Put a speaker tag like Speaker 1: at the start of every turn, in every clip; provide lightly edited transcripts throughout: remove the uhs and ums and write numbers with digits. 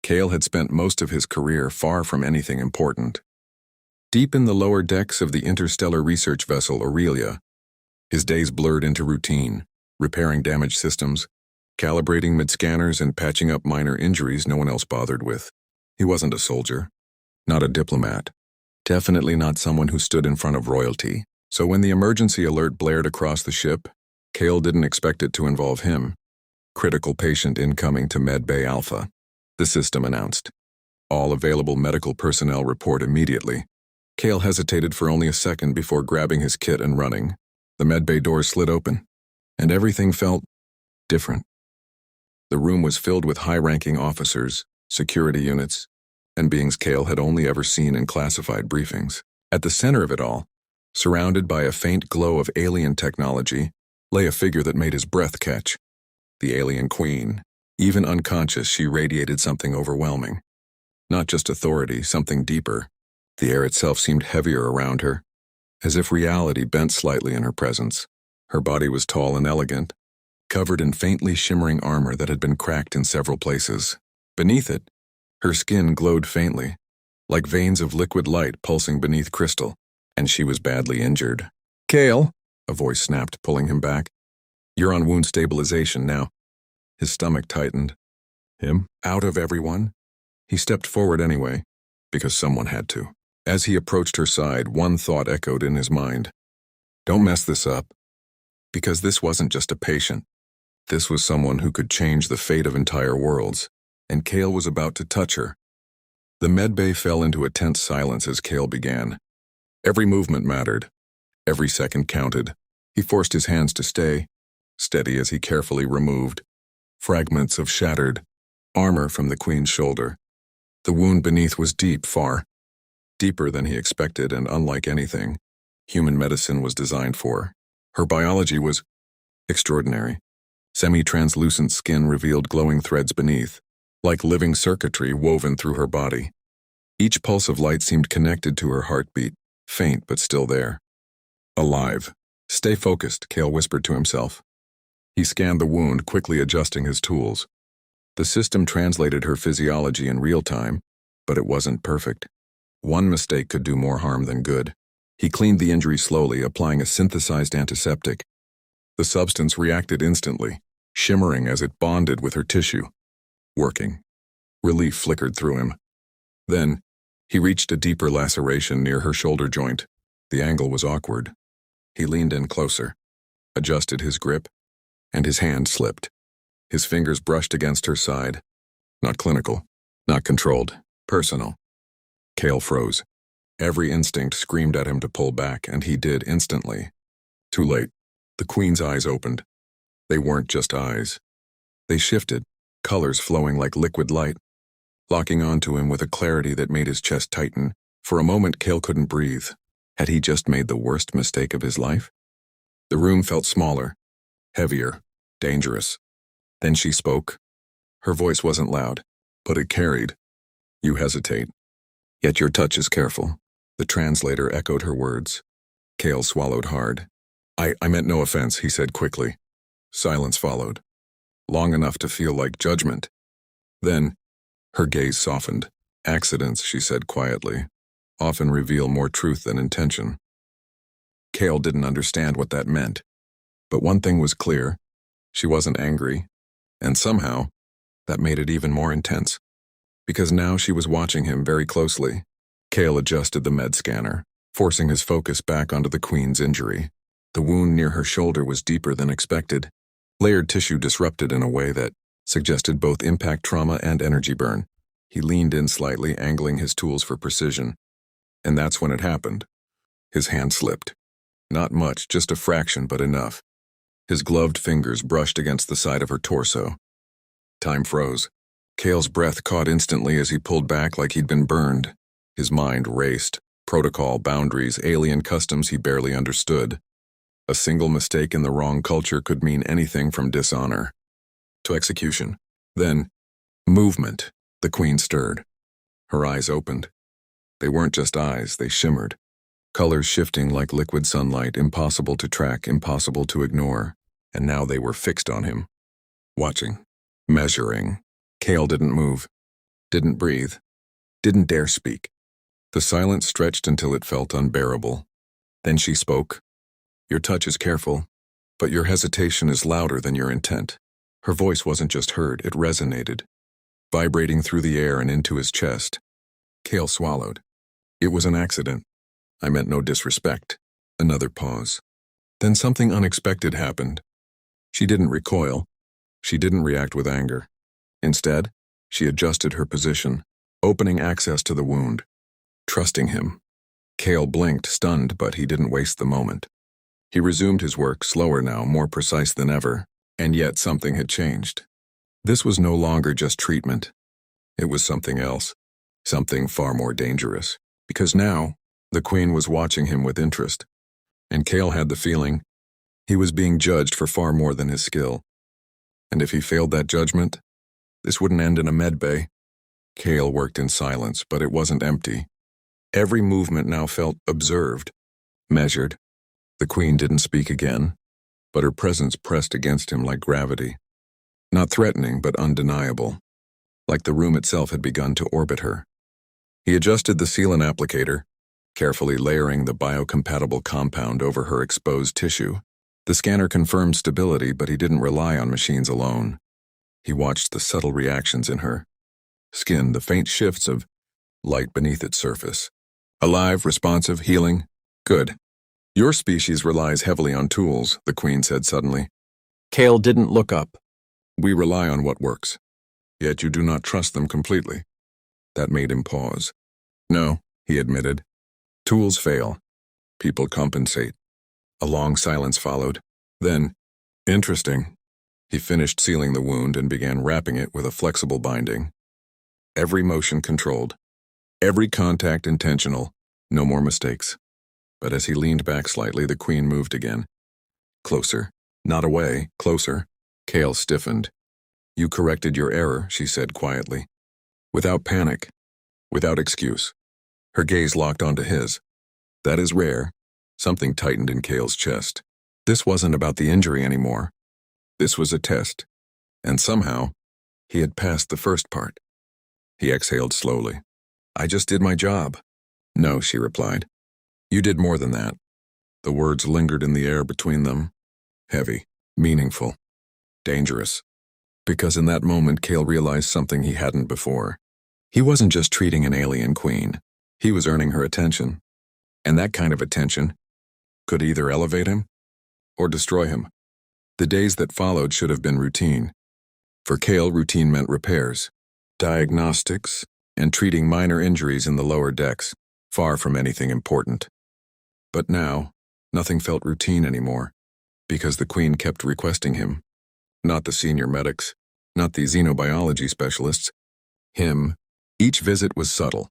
Speaker 1: Kale had spent most of his career far from anything important. Deep in the lower decks of the interstellar research vessel Aurelia, his days blurred into routine, repairing damaged systems, calibrating mid-scanners, and patching up minor injuries no one else bothered with. He wasn't a soldier, not a diplomat, definitely not someone who stood in front of royalty. So when the emergency alert blared across the ship, Kale didn't expect it to involve him. Critical patient incoming to Med Bay Alpha, the system announced. All available medical personnel report immediately. Kale hesitated for only a second before grabbing his kit and running. The Med Bay doors slid open, and everything felt different. The room was filled with high-ranking officers, security units, and beings Kale had only ever seen in classified briefings. At the center of it all, surrounded by a faint glow of alien technology, lay a figure that made his breath catch. The alien queen. Even unconscious, she radiated something overwhelming. Not just authority, something deeper. The air itself seemed heavier around her, as if reality bent slightly in her presence. Her body was tall and elegant, covered in faintly shimmering armor that had been cracked in several places. Beneath it, her skin glowed faintly, like veins of liquid light pulsing beneath crystal, and she was badly injured. "Kale," a voice snapped, pulling him back. "You're on wound stabilization now." His stomach tightened. Him? Out of everyone? He stepped forward anyway, because someone had to. As he approached her side, one thought echoed in his mind. Don't mess this up. Because this wasn't just a patient. This was someone who could change the fate of entire worlds, and Kale was about to touch her. The medbay fell into a tense silence as Kale began. Every movement mattered. Every second counted. He forced his hands to stay, steady as he carefully removed fragments of shattered armor from the queen's shoulder. The wound beneath was deep, far deeper than he expected, and unlike anything human medicine was designed for. Her biology was extraordinary. Semi-translucent skin revealed glowing threads beneath, like living circuitry woven through her body. Each pulse of light seemed connected to her heartbeat, faint but still there. Alive. Stay focused, Kale whispered to himself. He scanned the wound, quickly adjusting his tools. The system translated her physiology in real time, but it wasn't perfect. One mistake could do more harm than good. He cleaned the injury slowly, applying a synthesized antiseptic. The substance reacted instantly, shimmering as it bonded with her tissue. Working. Relief flickered through him. Then, he reached a deeper laceration near her shoulder joint. The angle was awkward. He leaned in closer, adjusted his grip, and his hand slipped. His fingers brushed against her side. Not clinical, not controlled, personal. Kale froze. Every instinct screamed at him to pull back, and he did instantly. Too late. The queen's eyes opened. They weren't just eyes. They shifted, colors flowing like liquid light, locking onto him with a clarity that made his chest tighten. For a moment, Kale couldn't breathe. Had he just made the worst mistake of his life? The room felt smaller, heavier, dangerous. Then she spoke. Her voice wasn't loud, but it carried. You hesitate. Yet your touch is careful. The translator echoed her words. Kale swallowed hard. I meant no offense, he said quickly. Silence followed. Long enough to feel like judgment. Then, her gaze softened. Accidents, she said quietly, often reveal more truth than intention. Kale didn't understand what that meant. But one thing was clear. She wasn't angry. And somehow, that made it even more intense. Because now she was watching him very closely. Kale adjusted the med scanner, forcing his focus back onto the queen's injury. The wound near her shoulder was deeper than expected. Layered tissue disrupted in a way that suggested both impact trauma and energy burn. He leaned in slightly, angling his tools for precision. And that's when it happened. His hand slipped. Not much, just a fraction, but enough. His gloved fingers brushed against the side of her torso. Time froze. Kale's breath caught instantly as he pulled back like he'd been burned. His mind raced. Protocol, boundaries, alien customs he barely understood. A single mistake in the wrong culture could mean anything from dishonor to execution. Then, movement. The queen stirred. Her eyes opened. They weren't just eyes, they shimmered. Colors shifting like liquid sunlight, impossible to track, impossible to ignore. And now they were fixed on him. Watching. Measuring. Kale didn't move. didn't breathe, didn't dare speak. The silence stretched until it felt unbearable. Then she spoke. Your touch is careful, but your hesitation is louder than your intent. Her voice wasn't just heard, it resonated, vibrating through the air and into his chest. Kale swallowed. It was an accident. I meant no disrespect. Another pause. Then something unexpected happened. She didn't recoil. She didn't react with anger. Instead, she adjusted her position, opening access to the wound. Trusting him. Kale blinked, stunned, but he didn't waste the moment. He resumed his work, slower now, more precise than ever, and yet something had changed. This was no longer just treatment. It was something else, something far more dangerous, because now, the Queen was watching him with interest, and Kale had the feeling he was being judged for far more than his skill. And if he failed that judgment, this wouldn't end in a medbay. Kale worked in silence, but it wasn't empty. Every movement now felt observed, measured. The Queen didn't speak again, but her presence pressed against him like gravity. Not threatening, but undeniable, like the room itself had begun to orbit her. He adjusted the sealant applicator, carefully layering the biocompatible compound over her exposed tissue. The scanner confirmed stability, but he didn't rely on machines alone. He watched the subtle reactions in her skin, the faint shifts of light beneath its surface. Alive, responsive, healing. Good. Your species relies heavily on tools, the Queen said suddenly. Kale didn't look up. We rely on what works. Yet you do not trust them completely. That made him pause. No, he admitted. Tools fail. People compensate. A long silence followed. Then, interesting. He finished sealing the wound and began wrapping it with a flexible binding. Every motion controlled. Every contact intentional. No more mistakes. But as he leaned back slightly, the Queen moved again. Closer. Not away, closer. Kale stiffened. You corrected your error, she said quietly. Without panic. Without excuse. Her gaze locked onto his. That is rare. Something tightened in Kale's chest. This wasn't about the injury anymore. This was a test. And somehow, he had passed the first part. He exhaled slowly. I just did my job. No, she replied. You did more than that. The words lingered in the air between them. Heavy, meaningful, dangerous. Because in that moment, Kale realized something he hadn't before. He wasn't just treating an alien queen. He was earning her attention. And that kind of attention could either elevate him or destroy him. The days that followed should have been routine. For Kale, routine meant repairs, diagnostics, and treating minor injuries in the lower decks, far from anything important. But now, nothing felt routine anymore, because the Queen kept requesting him. Not the senior medics, not the xenobiology specialists. Him. Each visit was subtle.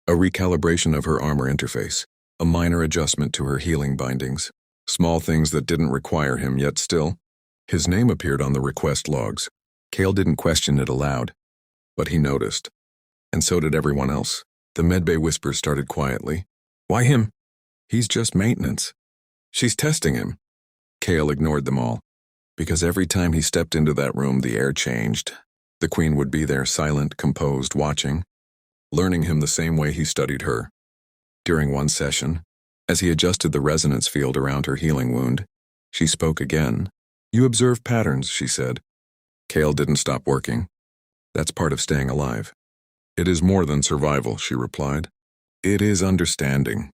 Speaker 1: A recalibration of her armor interface, a minor adjustment to her healing bindings. Small things that didn't require him, yet still. His name appeared on the request logs. Kale didn't question it aloud, but he noticed. And so did everyone else. The medbay whispers started quietly. Why him? He's just maintenance. She's testing him. Kale ignored them all, because every time he stepped into that room, the air changed. The Queen would be there, silent, composed, watching, learning him the same way he studied her. During one session, as he adjusted the resonance field around her healing wound, she spoke again. You observe patterns, she said. Kale didn't stop working. That's part of staying alive. It is more than survival, she replied. It is understanding.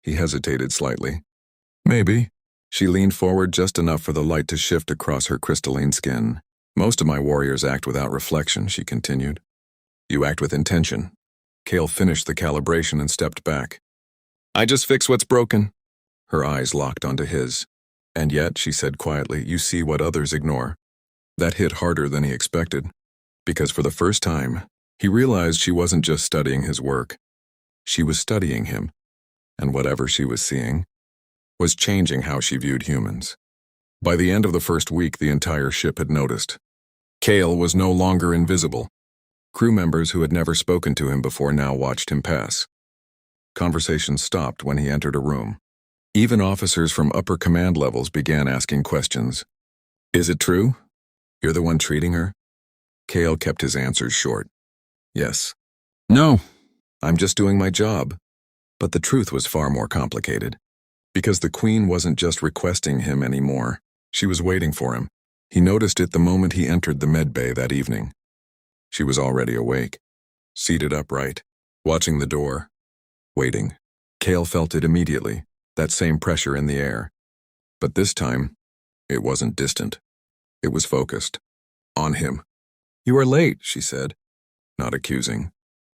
Speaker 1: He hesitated slightly. Maybe. She leaned forward just enough for the light to shift across her crystalline skin. Most of my warriors act without reflection, she continued. You act with intention. Kale finished the calibration and stepped back. I just fix what's broken. Her eyes locked onto his. And yet, she said quietly, you see what others ignore. That hit harder than he expected, because for the first time, he realized she wasn't just studying his work. She was studying him, and whatever she was seeing was changing how she viewed humans. By the end of the first week, the entire ship had noticed. Kale was no longer invisible. Crew members who had never spoken to him before now watched him pass. Conversations stopped when he entered a room. Even officers from upper command levels began asking questions. Is it true? You're the one treating her? Kale kept his answers short. Yes. No, I'm just doing my job. But the truth was far more complicated. Because the Queen wasn't just requesting him anymore. She was waiting for him. He noticed it the moment he entered the med bay that evening. She was already awake, seated upright, watching the door, waiting. Kale felt it immediately, that same pressure in the air. But this time, it wasn't distant. It was focused. On him. "You are late," she said. Not accusing.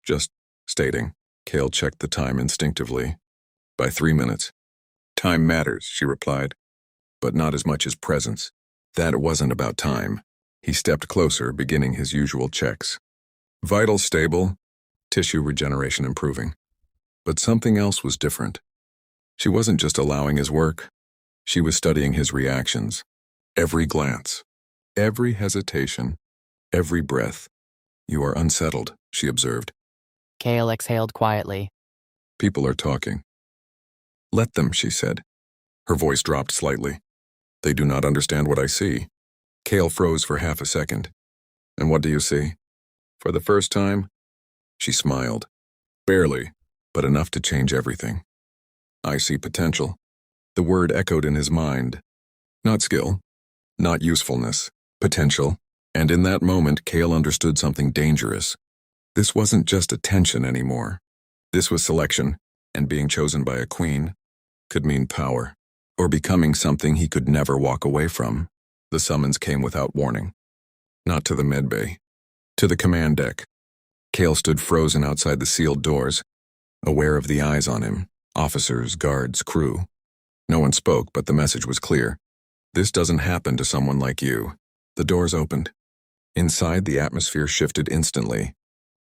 Speaker 1: Just stating. Kale checked the time instinctively. By 3 minutes. "Time matters," she replied. But not as much as presence. That wasn't about time. He stepped closer, beginning his usual checks. Vitals stable, tissue regeneration improving. But something else was different. She wasn't just allowing his work. She was studying his reactions. Every glance. Every hesitation. Every breath. "You are unsettled," she observed.
Speaker 2: Kale exhaled quietly.
Speaker 1: "People are talking." "Let them," she said. Her voice dropped slightly. "They do not understand what I see." Kale froze for half a second. "And what do you see?" "For the first time?" She smiled. "Barely, but enough to change everything." "I see potential." The word echoed in his mind. Not skill, not usefulness, potential. And in that moment, Kale understood something dangerous. This wasn't just attention anymore. This was selection, and being chosen by a queen could mean power, or becoming something he could never walk away from. The summons came without warning. Not to the medbay. To the command deck. Kale stood frozen outside the sealed doors, aware of the eyes on him, officers, guards, crew. No one spoke, but the message was clear. "This doesn't happen to someone like you." The doors opened. Inside, the atmosphere shifted instantly.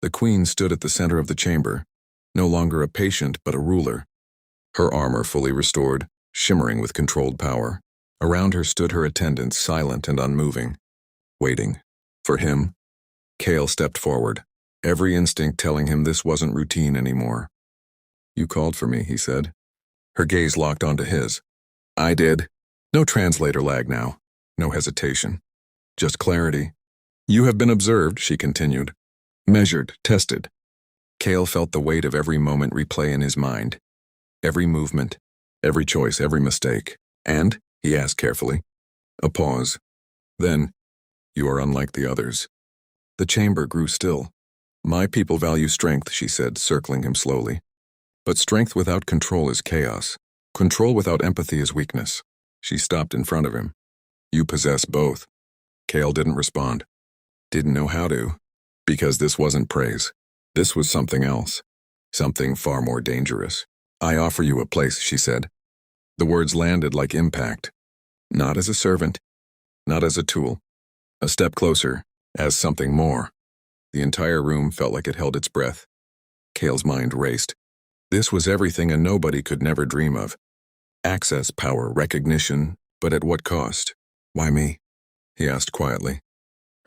Speaker 1: The Queen stood at the center of the chamber, no longer a patient but a ruler. Her armor fully restored, shimmering with controlled power. Around her stood her attendants, silent and unmoving, waiting. For him, Kale stepped forward, every instinct telling him this wasn't routine anymore. "You called for me," he said. Her gaze locked onto his. "I did." No translator lag now, no hesitation. Just clarity. "You have been observed," she continued. "Measured, tested." Kale felt the weight of every moment replay in his mind. Every movement, every choice, every mistake. "And?" he asked carefully. A pause. Then, "You are unlike the others." The chamber grew still. "My people value strength," she said, circling him slowly. "But strength without control is chaos. Control without empathy is weakness." She stopped in front of him. "You possess both." Kale didn't respond. Didn't know how to. Because this wasn't praise. This was something else. Something far more dangerous. "I offer you a place," she said. The words landed like impact. Not as a servant. Not as a tool. A step closer. As something more. The entire room felt like it held its breath. Kale's mind raced. This was everything a nobody could never dream of. Access, power, recognition, but at what cost? "Why me?" he asked quietly.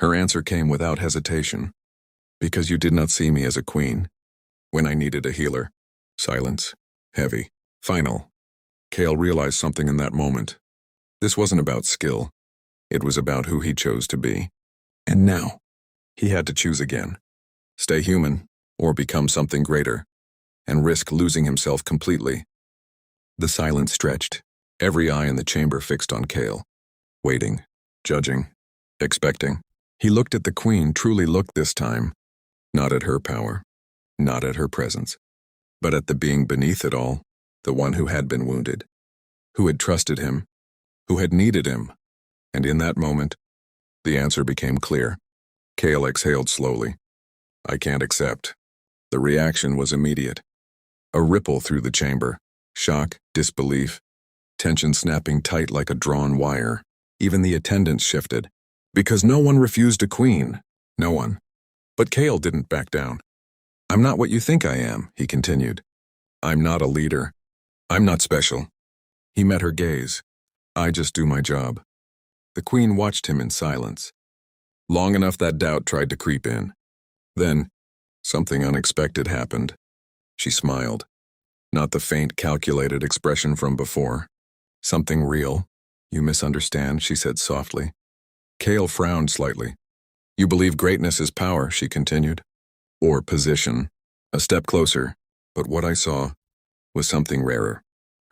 Speaker 1: Her answer came without hesitation. "Because you did not see me as a queen. When I needed a healer." Silence. Heavy. Final. Kale realized something in that moment. This wasn't about skill. It was about who he chose to be. And now, he had to choose again. Stay human, or become something greater, and risk losing himself completely. The silence stretched, every eye in the chamber fixed on Kale. Waiting, judging, expecting. He looked at the Queen, truly looked this time. Not at her power, not at her presence, but at the being beneath it all, the one who had been wounded, who had trusted him, who had needed him. And in that moment, the answer became clear. Kale exhaled slowly. "I can't accept." The reaction was immediate. A ripple through the chamber. Shock, disbelief, tension snapping tight like a drawn wire. Even the attendants shifted. Because no one refused a queen. No one. But Kale didn't back down. "I'm not what you think I am," he continued. "I'm not a leader. I'm not special." He met her gaze. "I just do my job." The Queen watched him in silence. Long enough that doubt tried to creep in. Then, something unexpected happened. She smiled. Not the faint, calculated expression from before. Something real. "You misunderstand," she said softly. Kale frowned slightly. "You believe greatness is power," she continued. or position. A step closer, but what I saw was something rarer.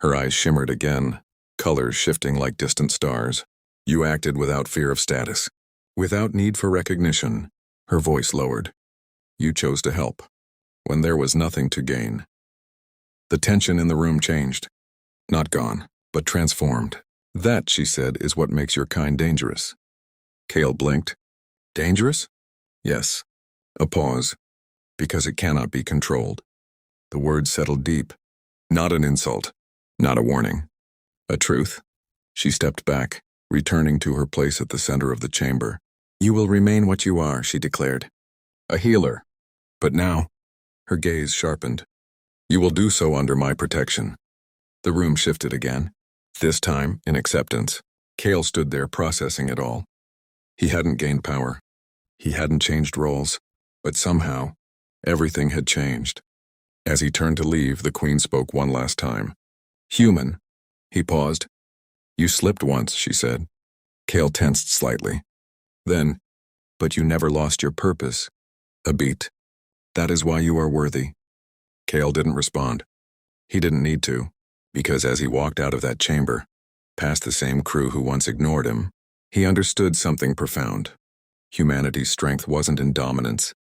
Speaker 1: Her eyes shimmered again, colors shifting like distant stars. You acted without fear of status, without need for recognition. Her voice lowered. You chose to help, when there was nothing to gain. The tension in the room changed. Not gone, but transformed. That, she said, is what makes your kind dangerous. Kale blinked. Dangerous? Yes. A pause. Because it cannot be controlled. The words settled deep. Not an insult. Not a warning. A truth. She stepped back, returning to her place at the center of the chamber. You will remain what you are, she declared. A healer. But now, her gaze sharpened. You will do so under my protection. The room shifted again. This time, in acceptance. Kale stood there processing it all. He hadn't gained power. He hadn't changed roles. But somehow, everything had changed. As he turned to leave, the queen spoke one last time. Human. He paused. You slipped once, she said. Kale tensed slightly. Then, but you never lost your purpose. A beat. That is why you are worthy. Kale didn't respond. He didn't need to, because as he walked out of that chamber, past the same crew who once ignored him, he understood something profound. Humanity's strength wasn't in dominance,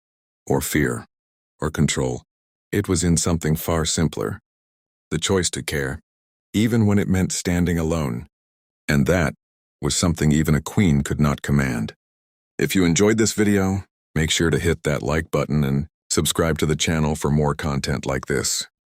Speaker 1: or fear, or control. It was in something far simpler. The choice to care, even when it meant standing alone. And that was something even a queen could not command. If you enjoyed this video, make sure to hit that like button and subscribe to the channel for more content like this.